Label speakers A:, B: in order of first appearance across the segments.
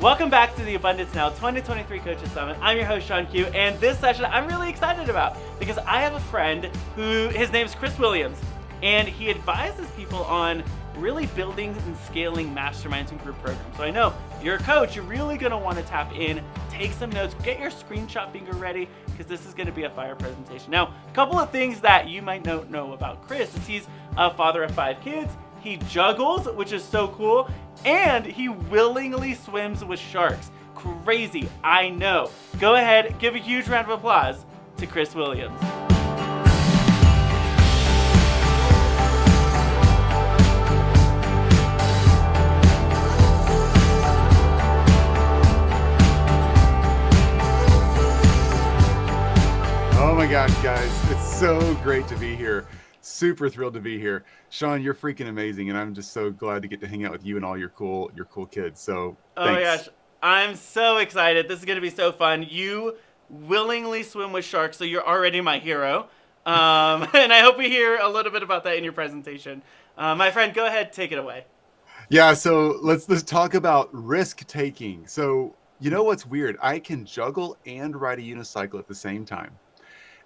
A: Welcome back to the Abundance Now 2023 Coaches Summit. I'm your host, Sean Q, and this session I'm really excited about because I have a friend who, his name is Chris Williams, and he advises people on really building and scaling masterminds and group programs. So I know if you're a coach, you're really going to want to tap in, take some notes, get your screenshot finger ready, because this is going to be a fire presentation. Now, a couple of things that you might not know about Chris is he's a father of 5 kids. He juggles, which is so cool, and he willingly swims with sharks. Crazy, I know. Go ahead, give a huge round of applause to Chris Williams.
B: Oh my gosh, guys, it's so great to be here. Super thrilled to be here. Sean, you're freaking amazing, and I'm just so glad to get to hang out with you and all your cool kids. So
A: Oh
B: thanks.
A: my gosh, I'm so excited. This is going to be so fun. You willingly swim with sharks, so you're already my hero. And I hope we hear a little bit about that in your presentation. My friend, go ahead, take it away.
B: Yeah, so let's talk about risk taking. So you know what's weird? I can juggle and ride a unicycle at the same time.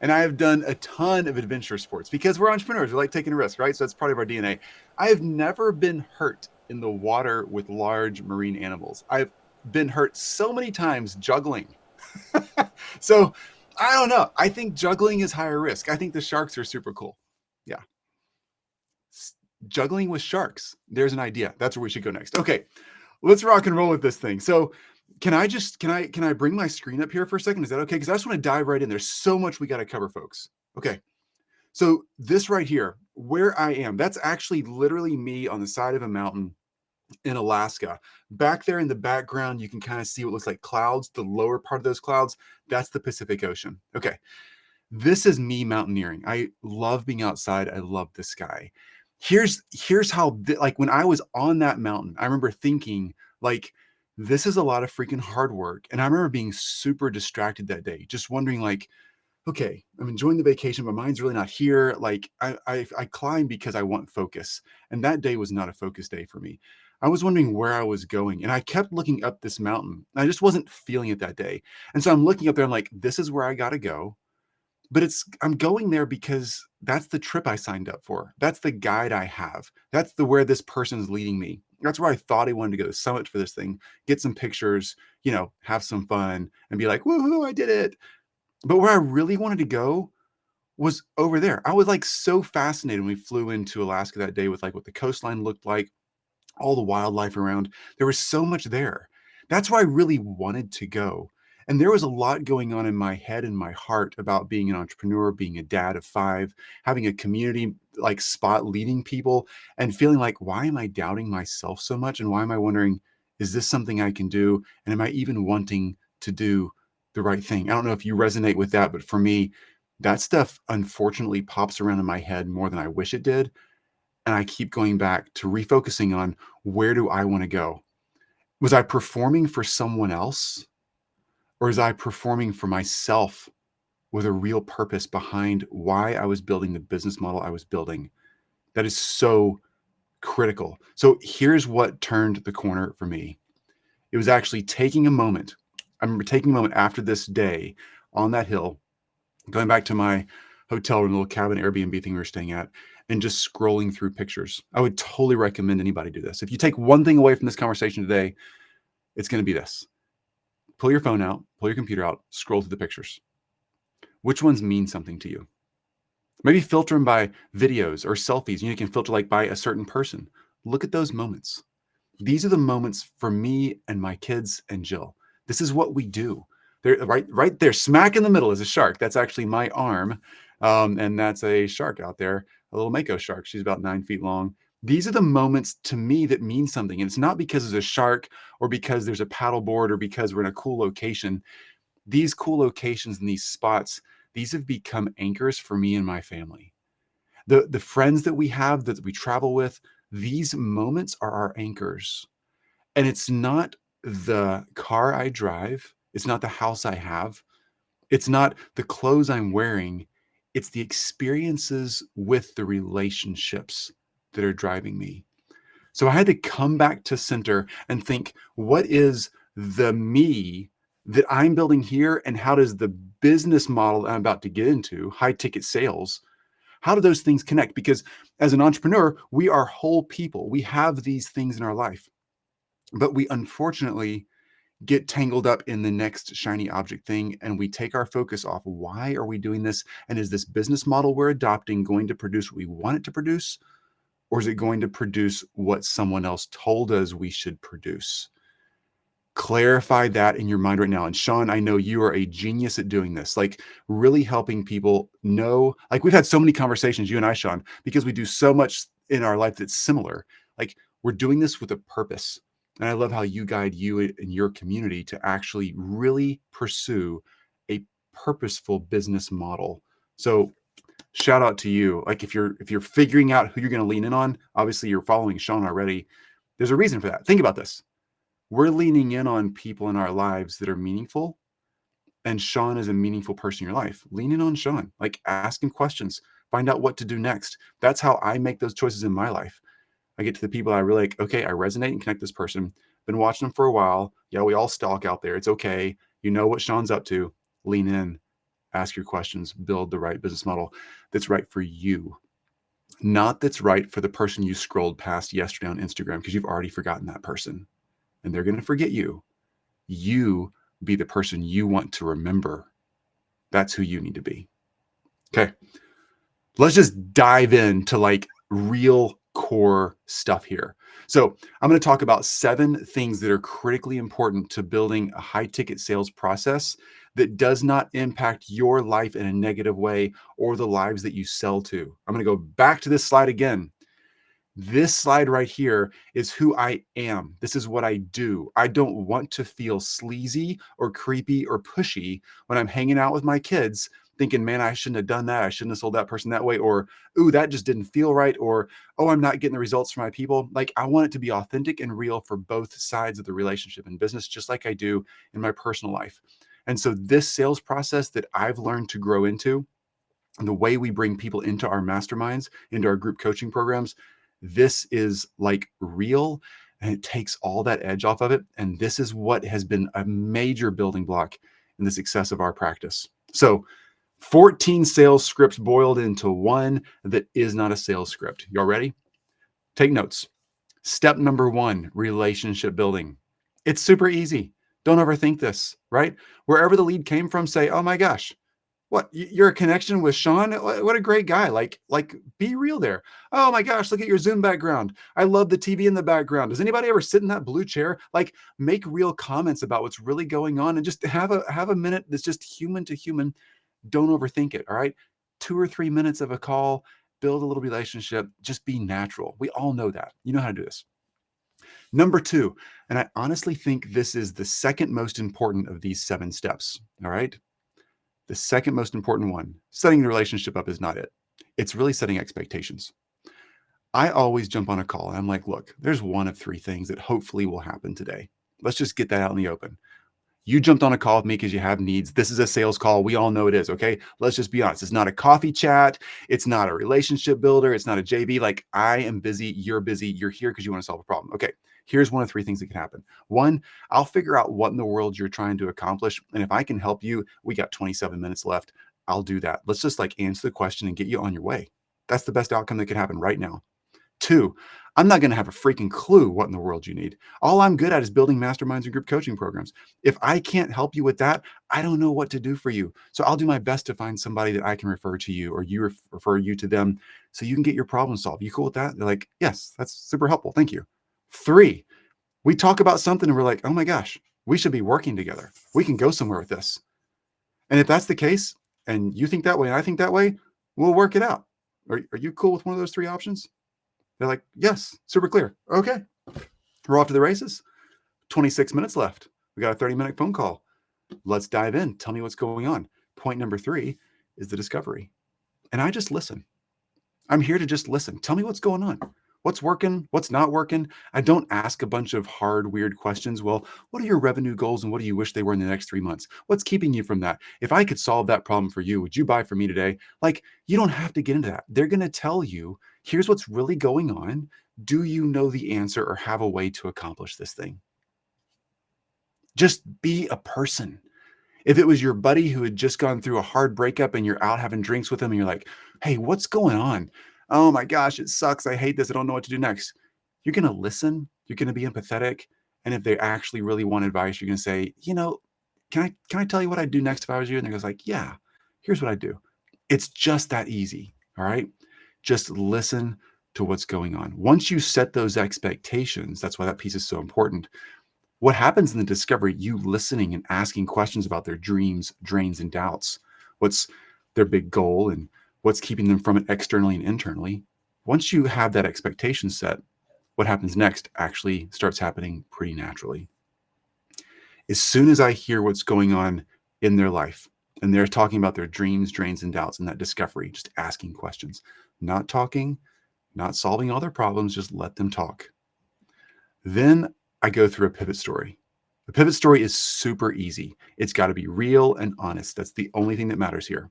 B: And I have done a ton of adventure sports because we're entrepreneurs. We like taking a risk, right? So that's part of our DNA. I have never been hurt in the water with large marine animals. I've been hurt so many times juggling. So I don't know. I think juggling is higher risk. I think the sharks are super cool. Yeah. Juggling with sharks. There's an idea. That's where we should go next. Okay. Let's rock and roll with this thing. So can I bring my screen up here for a second? Is that okay? Because I just want to dive right in. There's so much we got to cover, folks. Okay. So this right here, where I am, that's actually literally me on the side of a mountain in Alaska. Back there in the background, you can kind of see what looks like clouds. The lower part of those clouds, that's the Pacific Ocean. Okay. This is me mountaineering. I love being outside. I love the sky. Here's how, like when I was on that mountain, I remember thinking like, this is a lot of freaking hard work. And I remember being super distracted that day, just wondering like, okay, I'm enjoying the vacation. My mind's really not here. Like I climb because I want focus. And that day was not a focus day for me. I was wondering where I was going. And I kept looking up this mountain. I just wasn't feeling it that day. And so I'm looking up there. I'm like, this is where I got to go. But I'm going there because that's the trip I signed up for. That's the guide I have. That's where this person's leading me. That's where I thought I wanted to go to Summit for this thing, get some pictures, have some fun and be like, woohoo, I did it. But where I really wanted to go was over there. I was like so fascinated when we flew into Alaska that day with like what the coastline looked like, all the wildlife around. There was so much there. That's where I really wanted to go. And there was a lot going on in my head and my heart about being an entrepreneur, being a dad of 5, having a community like spot leading people and feeling like, why am I doubting myself so much? And why am I wondering, is this something I can do? And am I even wanting to do the right thing? I don't know if you resonate with that, but for me, that stuff unfortunately pops around in my head more than I wish it did. And I keep going back to refocusing on, where do I want to go? Was I performing for someone else? Or was I performing for myself with a real purpose behind why I was building the business model I was building? That is so critical. So here's what turned the corner for me. It was actually taking a moment. I remember taking a moment after this day on that hill, going back to my hotel room, little cabin Airbnb thing we were staying at, and just scrolling through pictures. I would totally recommend anybody do this. If you take one thing away from this conversation today, it's going to be this. Pull your phone out, pull your computer out, scroll through the pictures. Which ones mean something to you? Maybe filter them by videos or selfies. You can filter like by a certain person. Look at those moments. These are the moments for me and my kids and Jill. This is what we do. They're right there, smack in the middle is a shark. That's actually my arm. And that's a shark out there, a little mako shark. She's about 9 feet long. These are the moments to me that mean something. And it's not because there's a shark or because there's a paddleboard or because we're in a cool location. These cool locations and these spots, these have become anchors for me and my family. The friends that we have, that we travel with, these moments are our anchors. And it's not the car I drive. It's not the house I have. It's not the clothes I'm wearing. It's the experiences with the relationships that are driving me. So I had to come back to center and think, what is the me that I'm building here, and how does the business model I'm about to get into, high ticket sales, how do those things connect? Because as an entrepreneur, we are whole people. We have these things in our life, but we unfortunately get tangled up in the next shiny object thing, and we take our focus off. Why are we doing this? And is this business model we're adopting going to produce what we want it to produce? Or is it going to produce what someone else told us we should produce? Clarify that in your mind right now. And Sean, I know you are a genius at doing this, like really helping people know. Like, we've had so many conversations, you and I, Sean, because we do so much in our life that's similar. Like, we're doing this with a purpose. And I love how you guide you and your community to actually really pursue a purposeful business model. So shout out to you. Like, if you're figuring out who you're going to lean in on, obviously you're following Sean already. There's a reason for that. Think about this. We're leaning in on people in our lives that are meaningful, and Sean is a meaningful person in your life. Lean in on Sean, like ask him questions, find out what to do next. That's how I make those choices in my life. I get to the people I really like, okay, I resonate and connect with this person. Been watching them for a while. Yeah, we all stalk out there. It's okay. You know what Sean's up to. Lean in, ask your questions, build the right business model that's right for you. Not that's right for the person you scrolled past yesterday on Instagram, because you've already forgotten that person. And they're going to forget you. You be the person you want to remember. That's who you need to be. Okay. Let's just dive into like real core stuff here. So I'm going to talk about 7 things that are critically important to building a high ticket sales process that does not impact your life in a negative way or the lives that you sell to. I'm going to go back to this slide again. This slide right here is who I am. This is what I do. I don't want to feel sleazy or creepy or pushy when I'm hanging out with my kids thinking, man, I shouldn't have done that. I shouldn't have sold that person that way. Or, ooh, that just didn't feel right. Or, oh, I'm not getting the results from my people. Like, I want it to be authentic and real for both sides of the relationship in business, just like I do in my personal life. And so this sales process that I've learned to grow into, and the way we bring people into our masterminds, into our group coaching programs, this is like real, and it takes all that edge off of it. And this is what has been a major building block in the success of our practice. So 14 sales scripts boiled into one that is not a sales script. Y'all ready? Take notes. Step number 1, relationship building. It's super easy. Don't overthink this, right? Wherever the lead came from, say, oh my gosh, what, you're a connection with Sean? What a great guy. Like be real there. Oh my gosh, look at your Zoom background. I love the TV in the background. Does anybody ever sit in that blue chair? Like, make real comments about what's really going on, and just have a minute that's just human to human. Don't overthink it. All right. 2 or 3 minutes of a call, build a little relationship, just be natural. We all know that. You know how to do this. Number 2, and I honestly think this is the second most important of these 7 steps. All right. The second most important one, setting the relationship up, is not it. It's really setting expectations. I always jump on a call and I'm like, look, there's one of 3 things that hopefully will happen today. Let's just get that out in the open. You jumped on a call with me because you have needs. This is a sales call. We all know it is. Okay. Let's just be honest. It's not a coffee chat. It's not a relationship builder. It's not a JV. Like, I am busy. You're busy. You're here because you want to solve a problem. Okay. Here's one of 3 things that can happen. 1, I'll figure out what in the world you're trying to accomplish. And if I can help you, we got 27 minutes left. I'll do that. Let's just like answer the question and get you on your way. That's the best outcome that could happen right now. 2, I'm not going to have a freaking clue what in the world you need. All I'm good at is building masterminds and group coaching programs. If I can't help you with that, I don't know what to do for you. So I'll do my best to find somebody that I can refer to you, or you refer you to them, so you can get your problem solved. You cool with that? They're like, yes, that's super helpful. Thank you. 3, we talk about something and we're like, oh my gosh, we should be working together. We can go somewhere with this. And if that's the case, and you think that way and I think that way, we'll work it out. Are you cool with one of those 3 options? They're like, yes, super clear. Okay, we're off to the races. 26 minutes left. We got a 30-minute phone call. Let's dive in. Tell me what's going on. Point number 3 is the discovery. And I just listen. I'm here to just listen. Tell me what's going on. What's working? What's not working? I don't ask a bunch of hard, weird questions. Well, what are your revenue goals and what do you wish they were in the next 3 months? What's keeping you from that? If I could solve that problem for you, would you buy from me today? Like, you don't have to get into that. They're going to tell you, here's what's really going on. Do you know the answer or have a way to accomplish this thing? Just be a person. If it was your buddy who had just gone through a hard breakup and you're out having drinks with him and you're like, hey, what's going on? Oh my gosh, it sucks. I hate this. I don't know what to do next. You're going to listen. You're going to be empathetic. And if they actually really want advice, you're going to say, can I tell you what I'd do next if I was you? And they goes like, yeah, here's what I do. It's just that easy. All right. Just listen to what's going on. Once you set those expectations, that's why that piece is so important. What happens in the discovery, you listening and asking questions about their dreams, drains, and doubts. What's their big goal and what's keeping them from it externally and internally. Once you have that expectation set, what happens next actually starts happening pretty naturally. As soon as I hear what's going on in their life, and they're talking about their dreams, drains, and doubts in that discovery, just asking questions, not talking, not solving all their problems, just let them talk. Then I go through a pivot story. The pivot story is super easy. It's got to be real and honest. That's the only thing that matters here.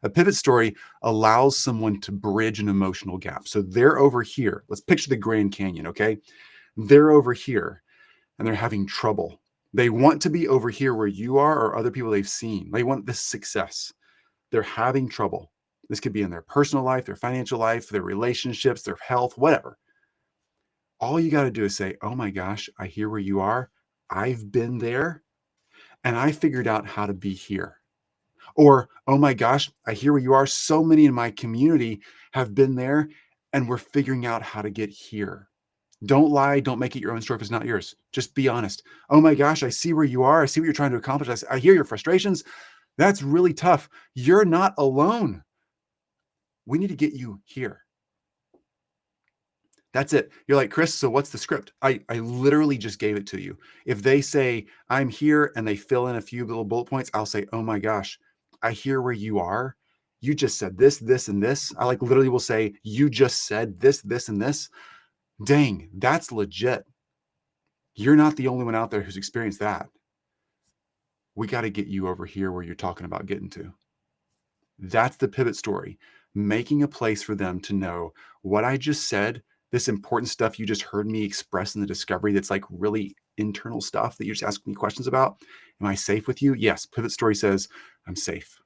B: A pivot story allows someone to bridge an emotional gap. So they're over here. Let's picture the Grand Canyon, okay? They're over here and they're having trouble. They want to be over here where you are or other people they've seen. They want this success. They're having trouble. This could be in their personal life, their financial life, their relationships, their health, whatever. All you got to do is say, oh my gosh, I hear where you are. I've been there and I figured out how to be here. Or, oh my gosh, I hear where you are. So many in my community have been there and we're figuring out how to get here. Don't lie. Don't make it your own story if it's not yours. Just be honest. Oh my gosh, I see where you are. I see what you're trying to accomplish. I hear your frustrations. That's really tough. You're not alone. We need to get you here. That's it. You're like, Chris, so what's the script? I literally just gave it to you. If they say, I'm here, and they fill in a few little bullet points, I'll say, oh my gosh, I hear where you are. You just said this, this, and this. I like literally will say, you just said this, this, and this. Dang, that's legit. You're not the only one out there who's experienced that. We got to get you over here where you're talking about getting to. That's the pivot story, making a place for them to know what I just said, this important stuff you just heard me express in the discovery that's like really internal stuff that you're just asking me questions about. Am I safe with you? Yes. Pivot story says, I'm safe.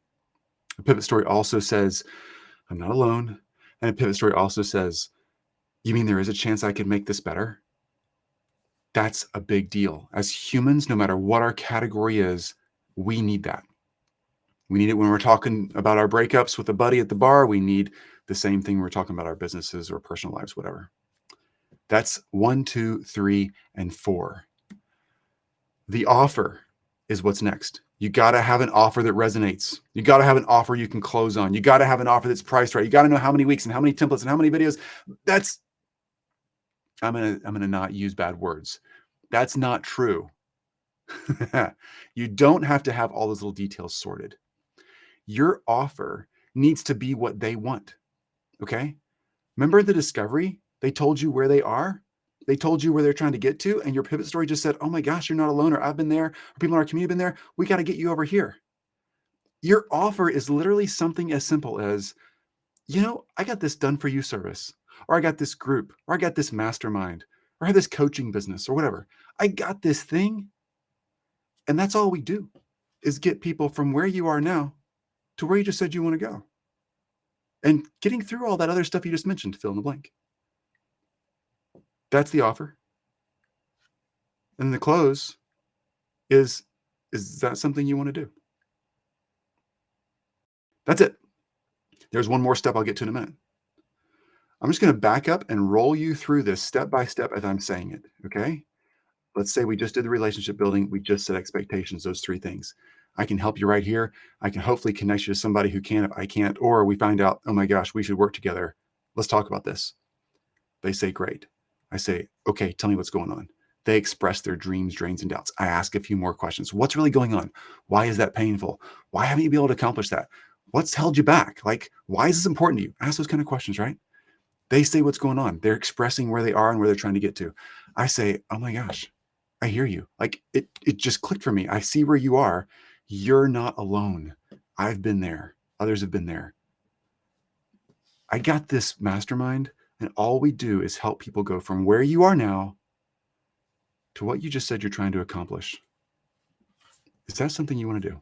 B: A pivot story also says, I'm not alone. And a pivot story also says, you mean there is a chance I could make this better? That's a big deal. As humans, no matter what our category is, we need that. We need it when we're talking about our breakups with a buddy at the bar. We need the same thing when we're talking about our businesses or personal lives, whatever. That's 1, 2, 3, and 4. The offer is what's next. You got to have an offer that resonates. You got to have an offer you can close on. You got to have an offer that's priced right. You got to know how many weeks and how many templates and how many videos. I'm gonna not use bad words. That's not true. You don't have to have all those little details sorted. Your offer needs to be what they want. Okay. Remember the discovery? They told you where they are. They told you where they're trying to get to. And your pivot story just said, oh my gosh, you're not alone. Or I've been there. Or people in our community have been there. We got to get you over here. Your offer is literally something as simple as, I got this done for you service, or I got this group, or I got this mastermind, or I have this coaching business or whatever. I got this thing. And that's all we do is get people from where you are now to where you just said you want to go. And getting through all that other stuff you just mentioned, fill in the blank. That's the offer. And the close is that something you want to do? That's it. There's one more step I'll get to in a minute. I'm just going to back up and roll you through this step by step as I'm saying it. Okay. Let's say we just did the relationship building. We just set expectations, those 3 things. I can help you right here. I can hopefully connect you to somebody who can if I can't, or we find out, oh my gosh, we should work together. Let's talk about this. They say, great. I say, okay, tell me what's going on. They express their dreams, drains, and doubts. I ask a few more questions. What's really going on? Why is that painful? Why haven't you been able to accomplish that? What's held you back? Like, why is this important to you? Ask those kind of questions, right? They say what's going on. They're expressing where they are and where they're trying to get to. I say, oh my gosh, I hear you. Like it just clicked for me. I see where you are. You're not alone. I've been there. Others have been there. I got this mastermind, and all we do is help people go from where you are now to what you just said you're trying to accomplish. Is that something you want to do?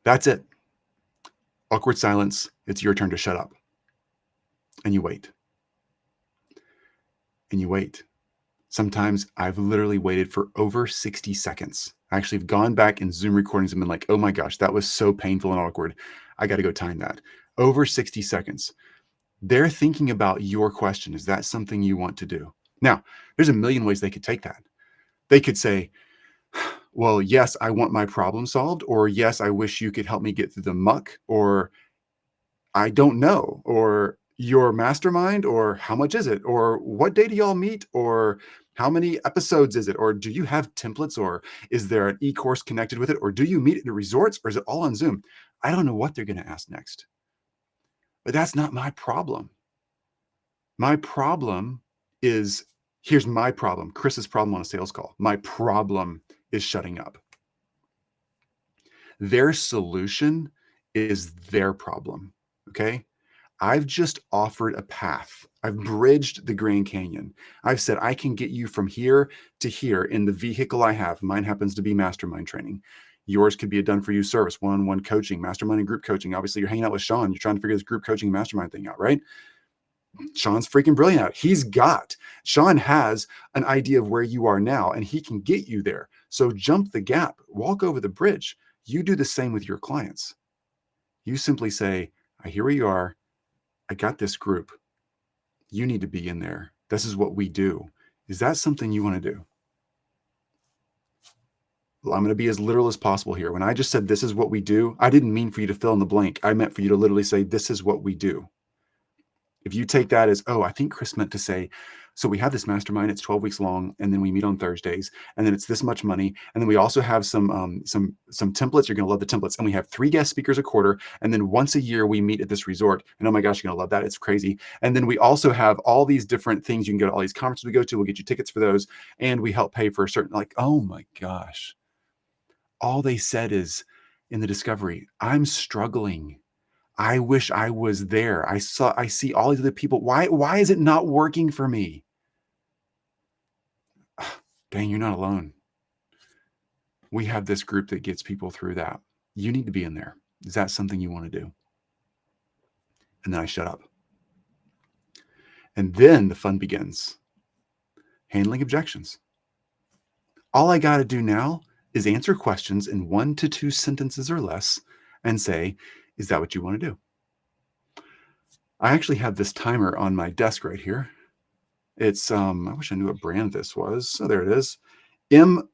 B: That's it. Awkward silence. It's your turn to shut up. And you wait. And you wait. Sometimes I've literally waited for over 60 seconds. I actually have gone back in Zoom recordings and been like, oh my gosh, that was so painful and awkward. I got to go time that. Over 60 seconds. They're thinking about your question. Is that something you want to do? Now, there's a million ways they could take that. They could say, well, yes, I want my problem solved, or yes, I wish you could help me get through the muck, or I don't know, or your mastermind, or how much is it, or what day do y'all meet, or how many episodes is it, or do you have templates, or is there an e-course connected with it, or do you meet at resorts, or is it all on Zoom? I don't know what they're going to ask next, but that's not my problem. My problem is, here's my problem, Chris's problem on a sales call. My problem is shutting up. Their solution is their problem, okay? I've just offered a path. I've bridged the Grand Canyon. I've said, I can get you from here to here in the vehicle I have. Mine happens to be mastermind training. Yours could be a done-for-you service, one-on-one coaching, mastermind and group coaching. Obviously, you're hanging out with Sean. You're trying to figure this group coaching and mastermind thing out, right? Sean's freaking brilliant at it. Sean has an idea of where you are now, and he can get you there. So jump the gap, walk over the bridge. You do the same with your clients. You simply say, I hear where you are. I got this group. You need to be in there. This is what we do. Is that something you want to do? Well, I'm going to be as literal as possible here. When I just said, this is what we do, I didn't mean for you to fill in the blank. I meant for you to literally say, this is what we do. If you take that as, oh, I think Chris meant to say, so we have this mastermind, it's 12 weeks long, and then we meet on Thursdays, and then it's this much money, and then we also have some templates. You're going to love the templates, and we have 3 guest speakers a quarter, and then once a year we meet at this resort, and oh my gosh, you're going to love that. It's crazy. And then we also have all these different things. You can go to all these conferences we go to. We'll get you tickets for those, and we help pay for a certain, like, oh my gosh. All they said is in the discovery, I'm struggling. I wish I was there. I see all these other people. Why is it not working for me? Dang, you're not alone. We have this group that gets people through that. You need to be in there. Is that something you want to do? And then I shut up. And then the fun begins. Handling objections. All I got to do now is answer questions in 1 to 2 sentences or less and say, is that what you want to do? I actually have this timer on my desk right here. It's, I wish I knew what brand this was. So there it is. MOOS,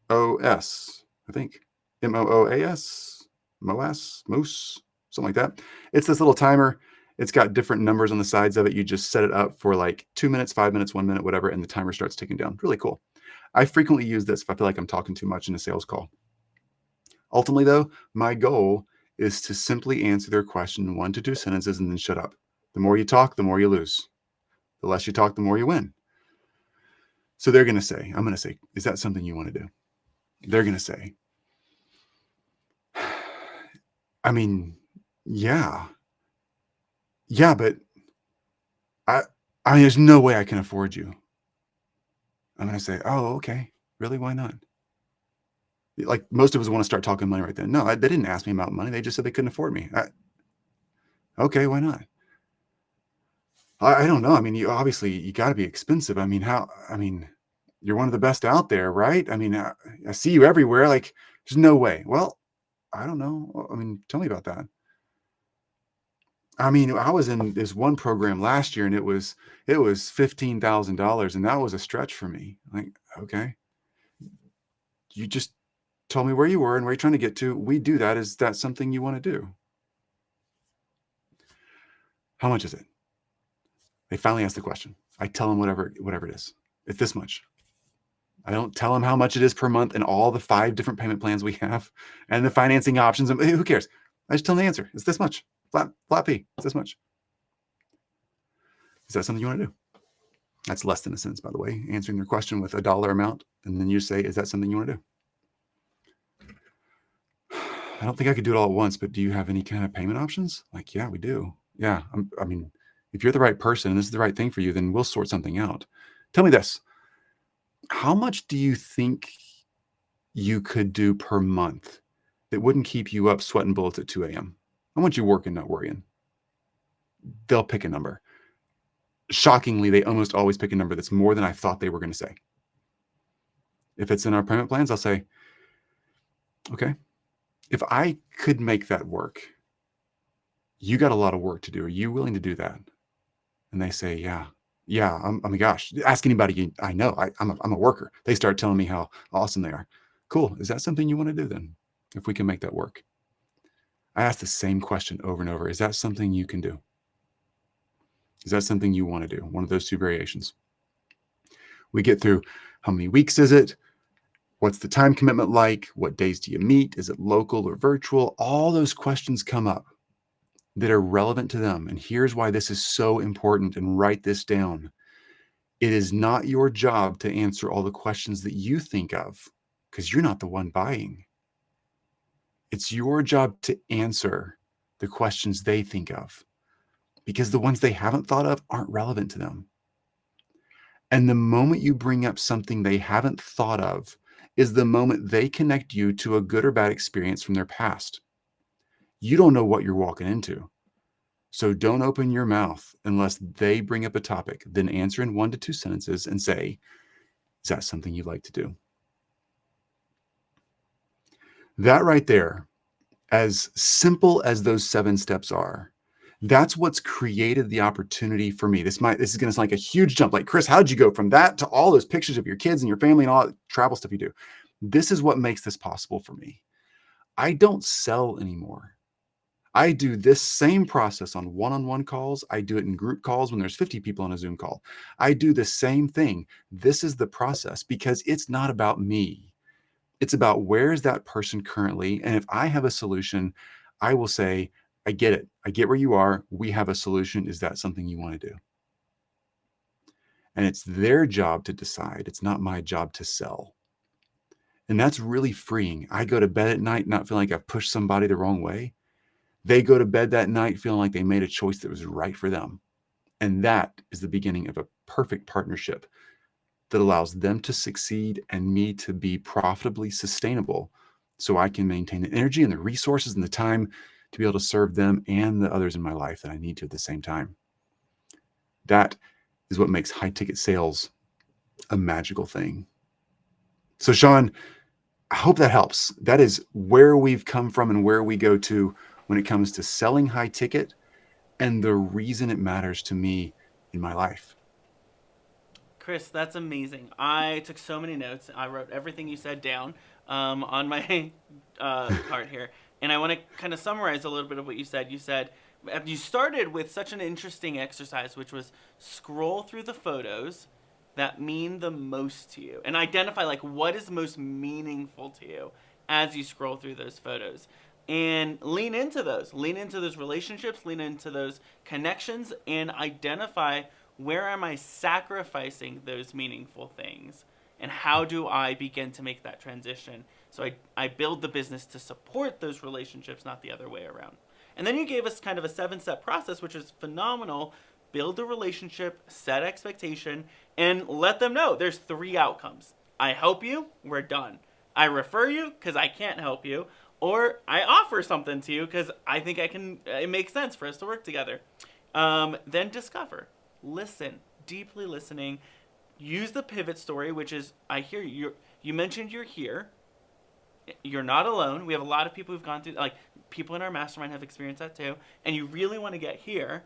B: I think. MOOAS, Moose, something like that. It's this little timer. It's got different numbers on the sides of it. You just set it up for like 2 minutes, 5 minutes, 1 minute, whatever, and the timer starts ticking down. Really cool. I frequently use this if I feel like I'm talking too much in a sales call. Ultimately, though, my goal is to simply answer their question in 1 to 2 sentences and then shut up. The more you talk, the more you lose. The less you talk, the more you win. So they're going to say, I'm going to say, is that something you want to do? They're going to say, I mean, yeah, but I mean, there's no way I can afford you. I'm going to say, oh, okay. Really? Why not? Like most of us want to start talking money right then. No, they didn't ask me about money. They just said they couldn't afford me. Okay, why not? I don't know. I mean, you got to be expensive. I mean, you're one of the best out there, right? I mean, I see you everywhere. Like, there's no way. Well, I don't know. I mean, tell me about that. I mean, I was in this one program last year and it was $15,000 and that was a stretch for me. Like, okay, you just told me where you were and where you're trying to get to. We do that. Is that something you want to do? How much is it? They finally ask the question. I tell them whatever it is. It's this much. I don't tell them how much it is per month and all the 5 different payment plans we have and the financing options. Who cares? I just tell them the answer. It's this much. Flat fee. It's this much. Is that something you want to do? That's less than a sentence, by the way, answering their question with a dollar amount. And then you say, is that something you want to do? I don't think I could do it all at once, but do you have any kind of payment options? Like, yeah, we do. Yeah. I mean, if you're the right person and this is the right thing for you, then we'll sort something out. Tell me this. how much do you think you could do per month that wouldn't keep you up sweating bullets at 2 a.m.? I want you working, not worrying. They'll pick a number. Shockingly, they almost always pick a number that's more than I thought they were going to say. If it's in our payment plans, I'll say, okay, if I could make that work, you got a lot of work to do. Are you willing to do that? And they say, yeah. Yeah, oh my gosh. Ask anybody I know. I'm a worker. They start telling me how awesome they are. Cool. Is that something you want to do then? If we can make that work. I ask the same question over and over. Is that something you can do? Is that something you want to do? One of those two variations. We get through how many weeks is it? What's the time commitment like? What days do you meet? Is it local or virtual? All those questions come up that are relevant to them. And here's why this is so important, and write this down. It is not your job to answer all the questions that you think of, because you're not the one buying. It's your job to answer the questions they think of, because the ones they haven't thought of aren't relevant to them. And the moment you bring up something they haven't thought of is the moment they connect you to a good or bad experience from their past. You don't know what you're walking into. So don't open your mouth unless they bring up a topic. Then answer in 1 to 2 sentences and say, is that something you'd like to do? That right there, as simple as those 7 steps are, that's what's created the opportunity for me. This is going to sound like a huge jump. Like, Chris, how'd you go from that to all those pictures of your kids and your family and all that travel stuff you do? This is what makes this possible for me. I don't sell anymore. I do this same process on one-on-one calls. I do it in group calls when there's 50 people on a Zoom call. I do the same thing. This is the process, because it's not about me. It's about where is that person currently. And if I have a solution, I will say, I get it. I get where you are. We have a solution. Is that something you want to do? And it's their job to decide. It's not my job to sell. And that's really freeing. I go to bed at night not feeling like I've pushed somebody the wrong way. They go to bed that night feeling like they made a choice that was right for them. And that is the beginning of a perfect partnership that allows them to succeed and me to be profitably sustainable, so I can maintain the energy and the resources and the time to be able to serve them and the others in my life that I need to at the same time. That is what makes high ticket sales a magical thing. So Sean, I hope that helps. That is where we've come from and where we go to when it comes to selling high ticket, and the reason it matters to me in my life.
A: Chris, that's amazing. I took so many notes. I wrote everything you said down on my card here. And I want to kind of summarize a little bit of what you said. You started with such an interesting exercise, which was scroll through the photos that mean the most to you and identify like what is most meaningful to you as you scroll through those photos. And lean into those relationships, lean into those connections, and identify, where am I sacrificing those meaningful things? And how do I begin to make that transition? So I build the business to support those relationships, not the other way around. And then you gave us kind of a 7-step process, which is phenomenal. Build a relationship, set expectation, and let them know there's 3 outcomes. I help you, we're done. I refer you because I can't help you. Or I offer something to you because I think it makes sense for us to work together. Then discover. Listen. Deeply listening. Use the pivot story, which is, I hear you. You mentioned you're here. You're not alone. We have a lot of people who've gone through, like, people in our mastermind have experienced that too. And you really want to get here.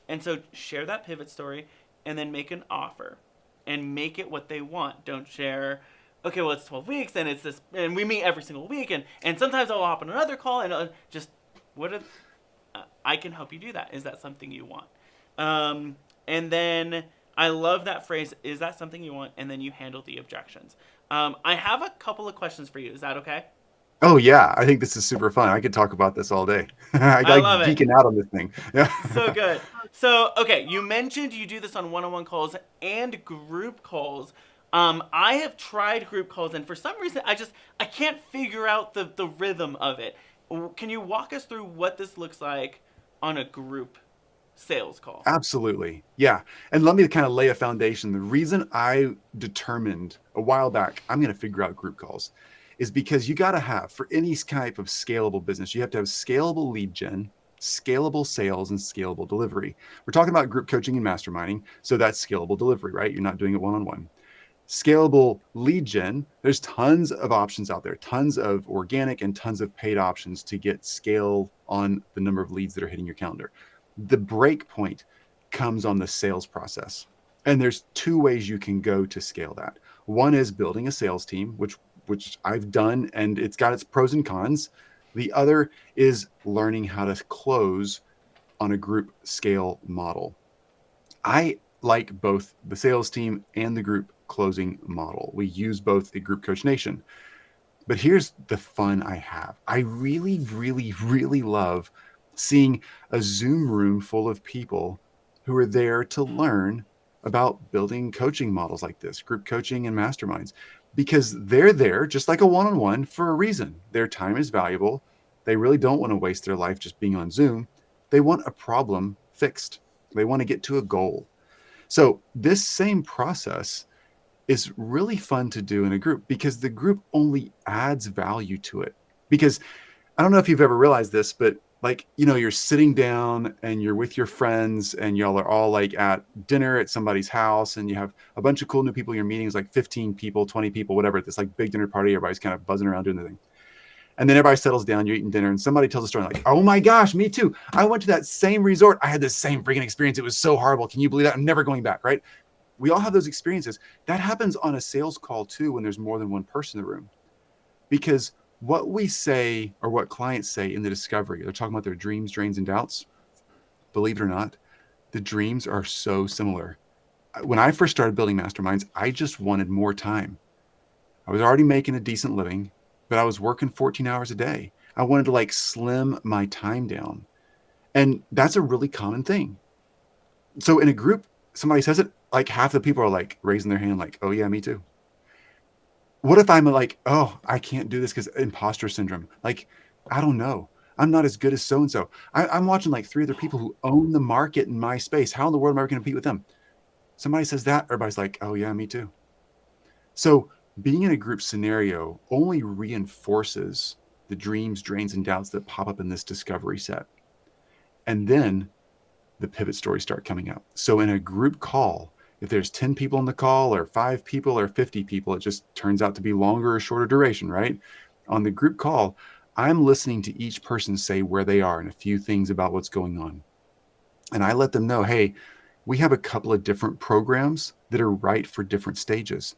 A: And so share that pivot story and then make an offer. And make it what they want. Don't share, okay, well, it's 12 weeks and it's this, and we meet every single week, and sometimes I'll hop on another call and just, I can help you do that. Is that something you want? And then I love that phrase, is that something you want? And then you handle the objections. I have a couple of questions for you. Is that okay?
B: Oh yeah, I think this is super fun. I could talk about this all day. I like
A: love it.
B: geeking out on this thing. Yeah.
A: So good. So, okay, you mentioned you do this on one-on-one calls and group calls. I have tried group calls, and for some reason, I can't figure out the rhythm of it. Can you walk us through what this looks like on a group sales call.
B: Absolutely. Yeah. And let me kind of lay a foundation. The reason I determined a while back, I'm going to figure out group calls is because you got to have, for any type of scalable business, you have to have scalable lead gen, scalable sales, and scalable delivery. We're talking about group coaching and masterminding. So that's scalable delivery, right? You're not doing it one on one. Scalable lead gen, there's tons of options out there, tons of organic and tons of paid options to get scale on the number of leads that are hitting your calendar. The break point comes on the sales process. And there's two ways you can go to scale that. One is building a sales team, which I've done, and it's got its pros and cons. The other is learning how to close on a group scale model. I like both the sales team and the group closing model. We use both at Group Coach Nation. But here's the fun I have. I really, really, really love seeing a Zoom room full of people who are there to learn about building coaching models like this, group coaching and masterminds, because they're there just like a one on one for a reason. Their time is valuable. They really don't want to waste their life just being on Zoom. They want a problem fixed, they want to get to a goal. So, this same process is really fun to do in a group because the group only adds value to it. Because I don't know if you've ever realized this, but like, you're sitting down and you're with your friends and y'all are all like at dinner at somebody's house and you have a bunch of cool new people. Your meetings like 15 people, 20 people, whatever, at this like big dinner party. Everybody's kind of buzzing around doing the thing. And then everybody settles down, you're eating dinner, and somebody tells a story like, oh my gosh, me too. I went to that same resort. I had the same freaking experience. It was so horrible. Can you believe that? I'm never going back, right? We all have those experiences. That happens on a sales call too when there's more than one person in the room. Because what we say or what clients say in the discovery, they're talking about their dreams, drains, and doubts. Believe it or not, the dreams are so similar. When I first started building masterminds, I just wanted more time. I was already making a decent living, but I was working 14 hours a day. I wanted to like slim my time down. And that's a really common thing. So in a group, somebody says it, like half the people are like raising their hand, like, oh yeah, me too. What if I'm like, oh, I can't do this because imposter syndrome? Like, I don't know. I'm not as good as so and so. I'm watching like three other people who own the market in my space. How in the world am I going to compete with them? Somebody says that, everybody's like, oh yeah, me too. So being in a group scenario only reinforces the dreams, drains, and doubts that pop up in this discovery set. And then the pivot stories start coming up. So in a group call, if there's 10 people on the call or 5 people or 50 people, it just turns out to be longer or shorter duration, right? On the group call, I'm listening to each person say where they are and a few things about what's going on. And I let them know, hey, we have a couple of different programs that are right for different stages.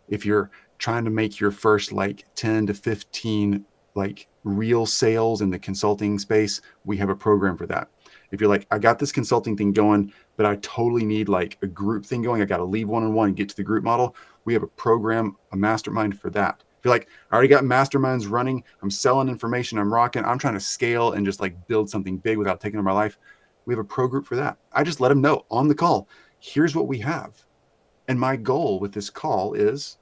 B: If you're trying to make your first like 10 to 15 like real sales in the consulting space, we have a program for that. If you're like, I got this consulting thing going, but I totally need like a group thing going, I got to leave one-on-one and get to the group model, we have a program, a mastermind for that. If you're like, I already got masterminds running, I'm selling information, I'm rocking, I'm trying to scale and just like build something big without taking over my life, we have a pro group for that. I just let them know on the call, here's what we have. And my goal with this call is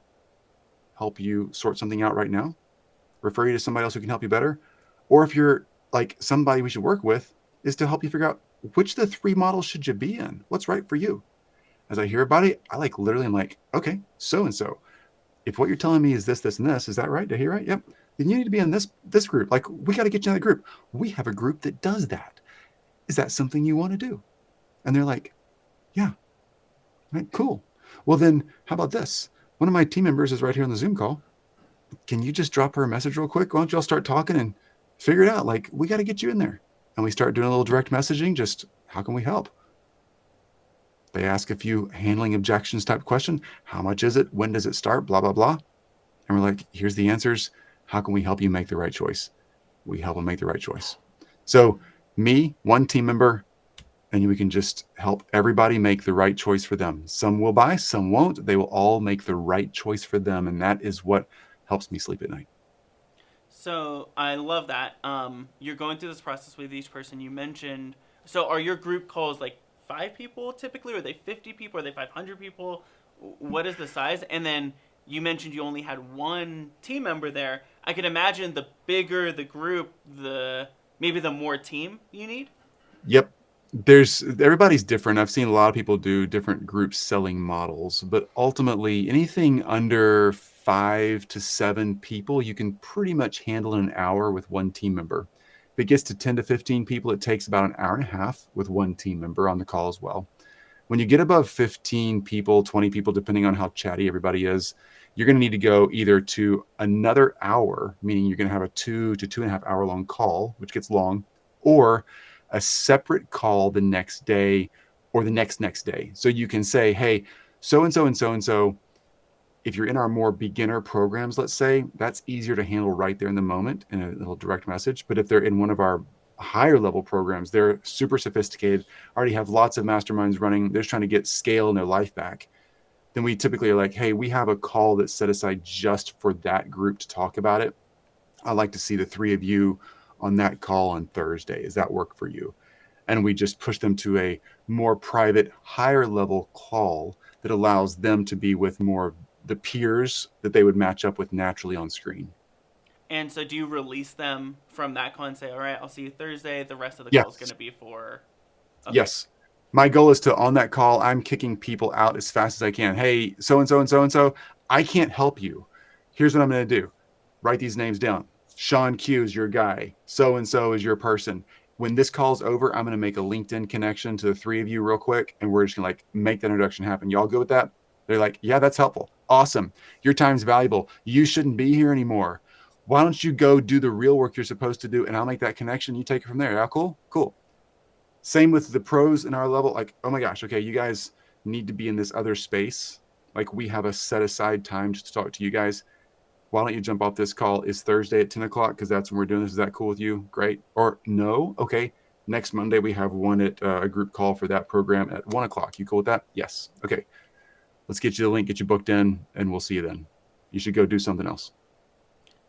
B: help you sort something out right now, refer you to somebody else who can help you better. Or if you're like somebody we should work with, is to help you figure out which of the 3 models should you be in? What's right for you? As I hear about it, I like literally am like, okay, so and so. If what you're telling me is this, this, and this, is that right? Did I hear right? Yep. Then you need to be in this group. Like we got to get you in that group. We have a group that does that. Is that something you want to do? And they're like, yeah, right, cool. Well, then how about this? One of my team members is right here on the Zoom call. Can you just drop her a message real quick? Why don't y'all start talking and figure it out? Like, we got to get you in there. And we start doing a little direct messaging. Just how can we help? They ask a few handling objections type question. How much is it? When does it start? Blah, blah, blah. And we're like, here's the answers. How can we help you make the right choice? We help them make the right choice. So me, one team member, and we can just help everybody make the right choice for them. Some will buy, some won't. They will all make the right choice for them. And that is what helps me sleep at night.
A: So I love that. You're going through this process with each person. You mentioned. So are your group calls like 5 people typically? Or are they 50 people? Are they 500 people? What is the size? And then you mentioned you only had one team member there. I can imagine the bigger the group, the maybe the more team you need.
B: Yep. There's everybody's different. I've seen a lot of people do different group selling models, but ultimately anything under 5 to 7 people, you can pretty much handle in an hour with one team member. If it gets to 10 to 15 people, it takes about an hour and a half with one team member on the call as well. When you get above 15 people, 20 people, depending on how chatty everybody is, you're going to need to go either to another hour, meaning you're going to have a 2 to 2.5 hour long call, which gets long, or a separate call the next day or the next day. So you can say, hey, so and so and so and so, if you're in our more beginner programs, let's say, that's easier to handle right there in the moment in a little direct message. But if they're in one of our higher level programs, they're super sophisticated, already have lots of masterminds running, they're just trying to get scale in their life back. Then we typically are like, hey, we have a call that's set aside just for that group to talk about it. I'd like to see the three of you on that call on Thursday. Does that work for you? And we just push them to a more private, higher level call that allows them to be with more of the peers that they would match up with naturally on screen.
A: And so, do you release them from that call and say, "All right, I'll see you Thursday. The rest of the call is going
B: Yes.
A: to be for." Okay.
B: Yes. My goal is to, on that call, I'm kicking people out as fast as I can. Hey, so and so and so and so, I can't help you. Here's what I'm going to do. Write these names down. Sean Q is your guy. So and so is your person. When this call's over, I'm going to make a LinkedIn connection to the three of you real quick, and we're just going to like make that introduction happen. Y'all good with that? They're like, yeah, that's helpful. Awesome. Your time's valuable. You shouldn't be here anymore. Why don't you go do the real work you're supposed to do, and I'll make that connection. You take it from there. Yeah, cool? Cool. Same with the pros in our level. Like, oh my gosh, okay, you guys need to be in this other space. Like, we have a set aside time just to talk to you guys. Why don't you jump off this call? Is Thursday at 10 o'clock? Because that's when we're doing this. Is that cool with you? Great. Or no? Okay. Next Monday, we have one at a group call for that program at 1 o'clock. You cool with that? Yes. Okay. Let's get you the link, get you booked in, and we'll see you then. You should go do something else.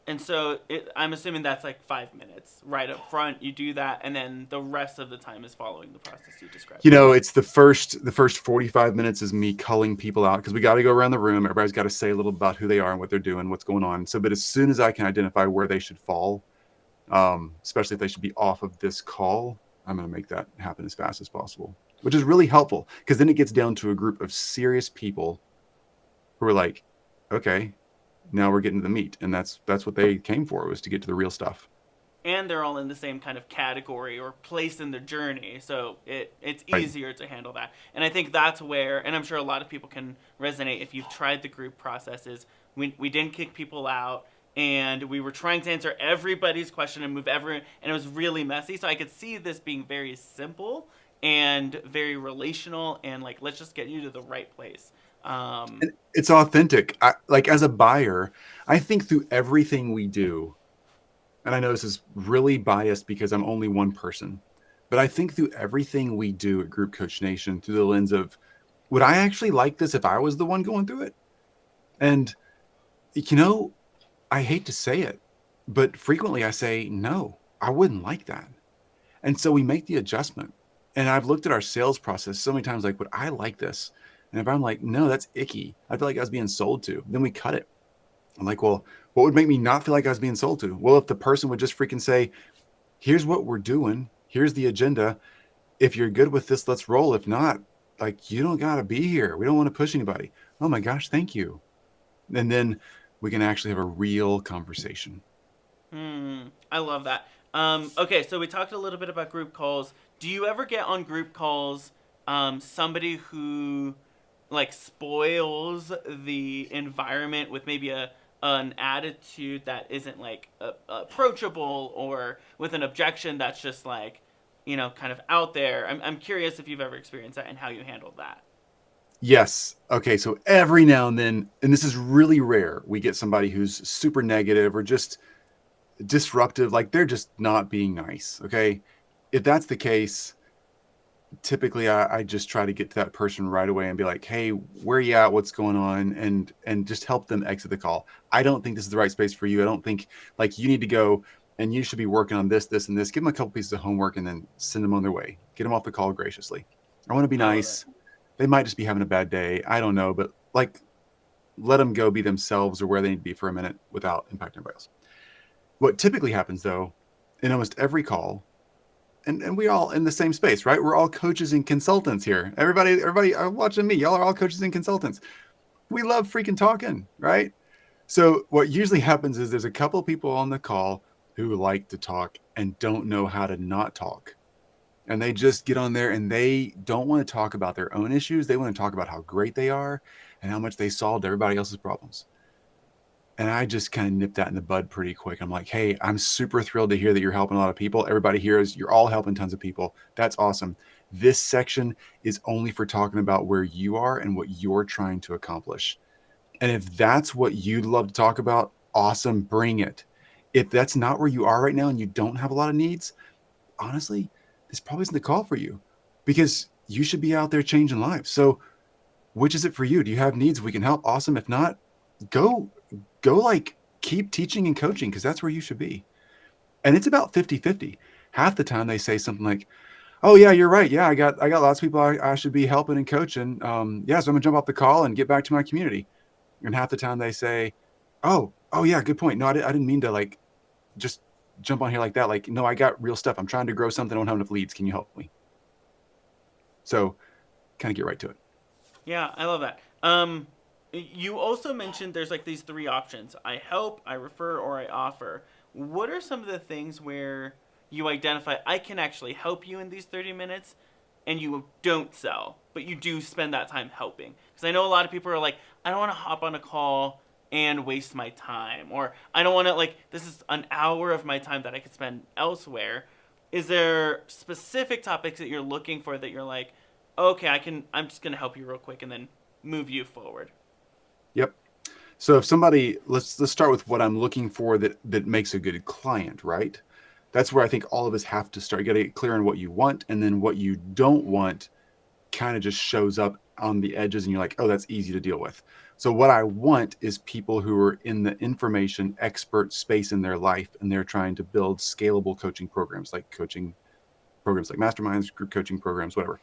A: And so, I'm assuming that's like 5 minutes right up front. You do that, and then the rest of the time is following the process you described.
B: It's the first 45 minutes is me culling people out because we got to go around the room. Everybody's got to say a little about who they are and what they're doing, what's going on. So, but as soon as I can identify where they should fall, especially if they should be off of this call, I'm going to make that happen as fast as possible, which is really helpful because then it gets down to a group of serious people who are like, okay, now we're getting to the meat, and that's what they came for, was to get to the real stuff.
A: And they're all in the same kind of category or place in the journey, so it's
B: Right.
A: easier to handle that. And I think that's where, and I'm sure a lot of people can resonate if you've tried the group processes. We didn't kick people out, and we were trying to answer everybody's question and move everyone, and it was really messy. So I could see this being very simple and very relational, and like, let's just get you to the right place.
B: And it's authentic. Like, as a buyer, I think through everything we do, and I know this is really biased because I'm only one person, but I think through everything we do at Group Coach Nation through the lens of, would I actually like this if I was the one going through it? And, you know, I hate to say it, but frequently I say, no, I wouldn't like that. And so we make the adjustment. And I've looked at our sales process so many times, like, would I like this? And if I'm like, no, that's icky, I feel like I was being sold to, then we cut it. I'm like, well, what would make me not feel like I was being sold to? Well, if the person would just freaking say, here's what we're doing, here's the agenda. If you're good with this, let's roll. If not, like, you don't got to be here. We don't want to push anybody. Oh my gosh, thank you. And then we can actually have a real conversation.
A: I love that. Okay, so we talked a little bit about group calls. Do you ever get on group calls somebody who like spoils the environment with maybe a an attitude that isn't like approachable, or with an objection that's just like, kind of out there? I'm curious if you've ever experienced that and how you handled that.
B: Yes. Okay. So every now and then, and this is really rare, we get somebody who's super negative or just disruptive, like they're just not being nice. Okay. If that's the case, typically I just try to get to that person right away and be like, hey, where are you at? What's going on? And just help them exit the call. I don't think this is the right space for you. I don't think, like, you need to go and you should be working on this, this, and this. Give them a couple pieces of homework and then send them on their way. Get them off the call graciously. I want to be
A: I love it.
B: nice. They might just be having a bad day. I don't know, but like, let them go be themselves or where they need to be for a minute without impacting anybody else. What typically happens though, in almost every call, and we all in the same space, right? We're all coaches and consultants here. Everybody watching me, y'all are all coaches and consultants. We love freaking talking, right? So what usually happens is there's a couple people on the call who like to talk and don't know how to not talk. And they just get on there and they don't want to talk about their own issues. They want to talk about how great they are and how much they solved everybody else's problems. And I just kind of nipped that in the bud pretty quick. I'm like, hey, I'm super thrilled to hear that you're helping a lot of people. Everybody here is, you're all helping tons of people. That's awesome. This section is only for talking about where you are and what you're trying to accomplish. And if that's what you'd love to talk about, awesome, bring it. If that's not where you are right now and you don't have a lot of needs, honestly, this probably isn't the call for you, because you should be out there changing lives. So which is it for you? Do you have needs? We can help. Awesome. If not, go like keep teaching and coaching, because that's where you should be. And it's about 50-50. Half the time they say something like, oh yeah, you're right. Yeah, I got lots of people I should be helping and coaching. Yeah, so I'm gonna jump off the call and get back to my community. And half the time they say, oh yeah, good point. No, I didn't mean to like just jump on here like that. Like, no, I got real stuff. I'm trying to grow something. I don't have enough leads. Can you help me? So kind of get right to it.
A: Yeah, I love that. You also mentioned there's like these three options: I help, I refer, or I offer. What are some of the things where you identify I can actually help you in these 30 minutes and you don't sell, but you do spend that time helping? Because I know a lot of people are like, I don't want to hop on a call and waste my time, or I don't want to, like, this is an hour of my time that I could spend elsewhere. Is there specific topics that you're looking for that you're like, okay, I'm just going to help you real quick and then move you forward?
B: Yep. So if somebody, let's start with what I'm looking for that makes a good client, right? That's where I think all of us have to start. You got to get clear on what you want, and then what you don't want kind of just shows up on the edges, and you're like, oh, that's easy to deal with. So what I want is people who are in the information expert space in their life, and they're trying to build scalable coaching programs, like masterminds, group coaching programs, whatever.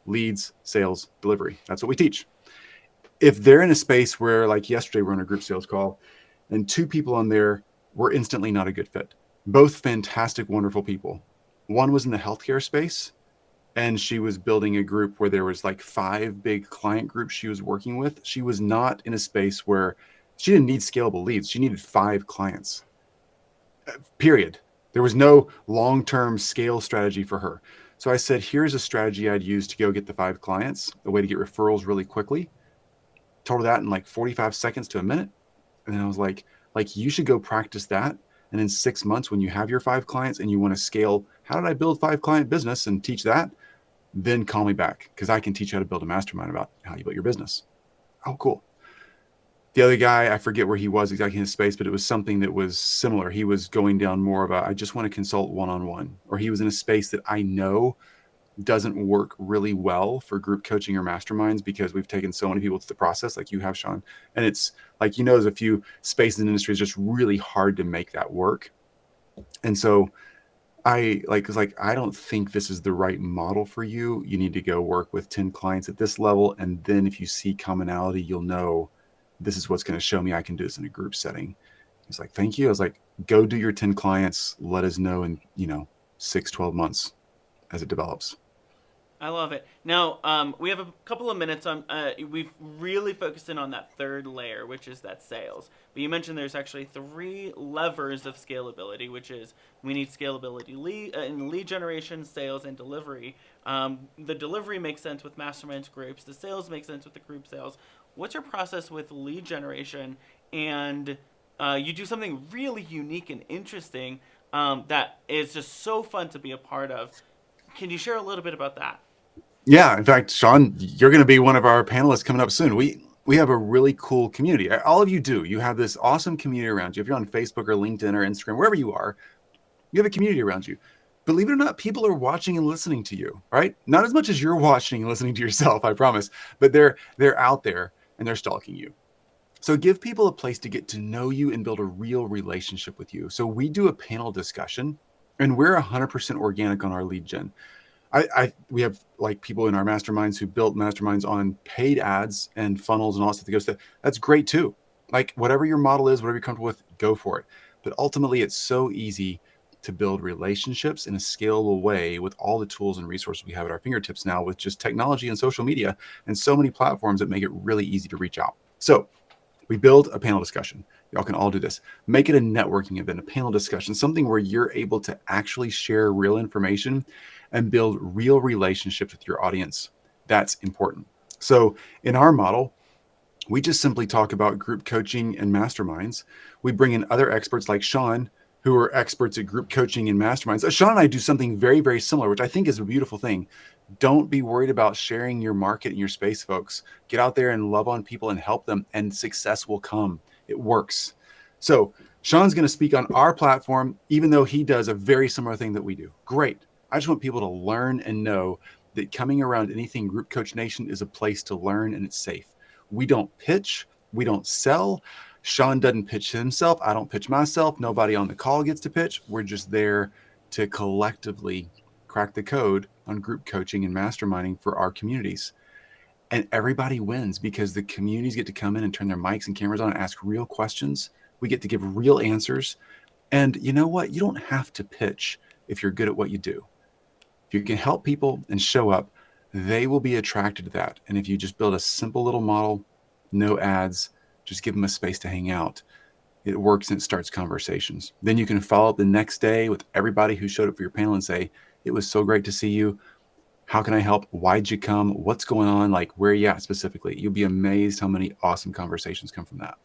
B: Leads, sales, delivery. That's what we teach. If they're in a space where, like yesterday, we're on a group sales call and two people on there were instantly not a good fit. Both fantastic, wonderful people. One was in the healthcare space, and she was building a group where there was like 5 big client groups she was working with. She was not in a space where she didn't need scalable leads. She needed 5 clients, period. There was no long-term scale strategy for her. So I said, here's a strategy I'd use to go get the 5 clients, a way to get referrals really quickly. Told her that in like 45 seconds to a minute. And then I was like, you should go practice that. And in 6 months, when you have your 5 clients and you want to scale, how did I build 5 client business and teach that? Then call me back, because I can teach you how to build a mastermind about how you build your business. Oh, cool. The other guy, I forget where he was exactly in his space, but it was something that was similar. He was going down more of a, I just want to consult one-on-one, or he was in a space that I know doesn't work really well for group coaching or masterminds, because we've taken so many people through the process, like you have, Sean. And it's like, there's a few spaces in the industry, it's just really hard to make that work. And so I don't think this is the right model for you. You need to go work with 10 clients at this level. And then if you see commonality, you'll know this is what's going to show me I can do this in a group setting. He's like, thank you. I was like, go do your 10 clients. Let us know in, 6-12 months as it develops.
A: I love it. Now, we have a couple of minutes on. We've really focused in on that third layer, which is that sales. But you mentioned there's actually 3 levers of scalability, which is we need scalability in lead generation, sales, and delivery. The delivery makes sense with masterminds groups. The sales makes sense with the group sales. What's your process with lead generation? And you do something really unique and interesting that is just so fun to be a part of. Can you share a little bit about that?
B: Yeah. In fact, Sean, you're going to be one of our panelists coming up soon. We have a really cool community. All of you do. You have this awesome community around you. If you're on Facebook or LinkedIn or Instagram, wherever you are, you have a community around you. Believe it or not, people are watching and listening to you, right? Not as much as you're watching and listening to yourself, I promise, but they're out there and they're stalking you. So give people a place to get to know you and build a real relationship with you. So we do a panel discussion, and we're 100% organic on our lead gen. We have like people in our masterminds who built masterminds on paid ads and funnels and all that stuff that goes to, that's great too. Like whatever your model is, whatever you're comfortable with, go for it. But ultimately it's so easy to build relationships in a scalable way with all the tools and resources we have at our fingertips now with just technology and social media and so many platforms that make it really easy to reach out. So we build a panel discussion. Y'all can all do this. Make it a networking event, a panel discussion, something where you're able to actually share real information and build real relationships with your audience. That's important. So in our model, we just simply talk about group coaching and masterminds. We bring in other experts like Sean, who are experts at group coaching and masterminds. Sean and I do something very, very similar, which I think is a beautiful thing. Don't be worried about sharing your market and your space, folks. Get out there and love on people and help them, and success will come. It works. So Sean's going to speak on our platform, even though he does a very similar thing that we do. Great. I just want people to learn and know that coming around anything Group Coach Nation is a place to learn, and it's safe. We don't pitch. We don't sell. Sean doesn't pitch himself. I don't pitch myself. Nobody on the call gets to pitch. We're just there to collectively crack the code on group coaching and masterminding for our communities. And everybody wins because the communities get to come in and turn their mics and cameras on and ask real questions. We get to give real answers. And you know what? You don't have to pitch if you're good at what you do. If you can help people and show up, they will be attracted to that. And if you just build a simple little model, no ads, just give them a space to hang out, it works and it starts conversations. Then you can follow up the next day with everybody who showed up for your panel and say, it was so great to see you. How can I help? Why'd you come? What's going on? Like, where are you at specifically? You'll be amazed how many awesome conversations come from that.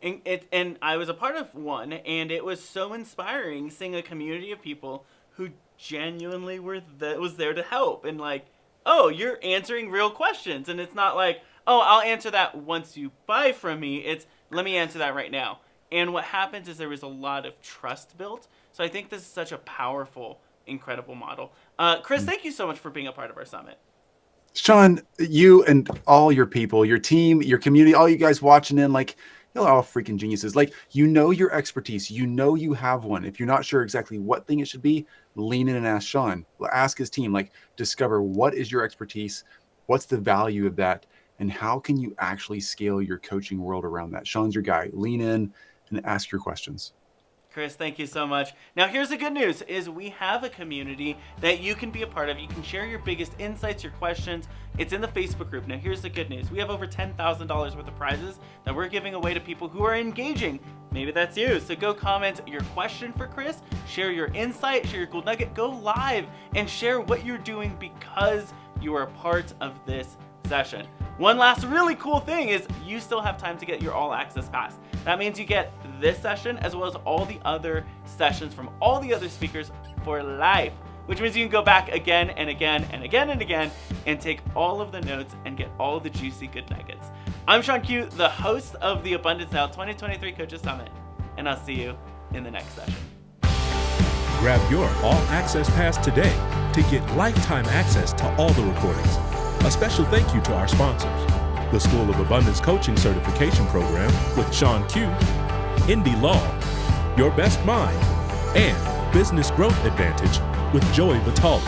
A: And I was a part of one, and it was so inspiring seeing a community of people who genuinely was there to help. And like, oh, you're answering real questions. And it's not like, oh, I'll answer that once you buy from me. It's, let me answer that right now. And what happens is there was a lot of trust built. So I think this is such a powerful, incredible model. Chris, thank you so much for being a part of our summit.
B: Sean, you and all your people, your team, your community, all you guys watching in, like, you're all freaking geniuses. Like, you know your expertise. You know you have one. If you're not sure exactly what thing it should be, lean in and ask Sean. Ask his team. Like, discover what is your expertise, what's the value of that, and how can you actually scale your coaching world around that. Sean's your guy. Lean in and ask your questions.
A: Chris, thank you so much. Now, here's the good news, is we have a community that you can be a part of. You can share your biggest insights, your questions. It's in the Facebook group. Now, here's the good news. We have over $10,000 worth of prizes that we're giving away to people who are engaging. Maybe that's you. So go comment your question for Chris, share your insight, share your gold nugget, go live and share what you're doing because you are a part of this session. One last really cool thing is you still have time to get your all access pass. That means you get this session as well as all the other sessions from all the other speakers for life, which means you can go back again and again and again and again and take all of the notes and get all the juicy good nuggets. I'm Sean Q, the host of the Abundance Now 2023 Coaches Summit, and I'll see you in the next session.
C: Grab your all access pass today to get lifetime access to all the recordings. A special thank you to our sponsors, the School of Abundance Coaching Certification Program with Sean Q, Indy Law, Your Best Mind, and Business Growth Advantage with Joey Vitale.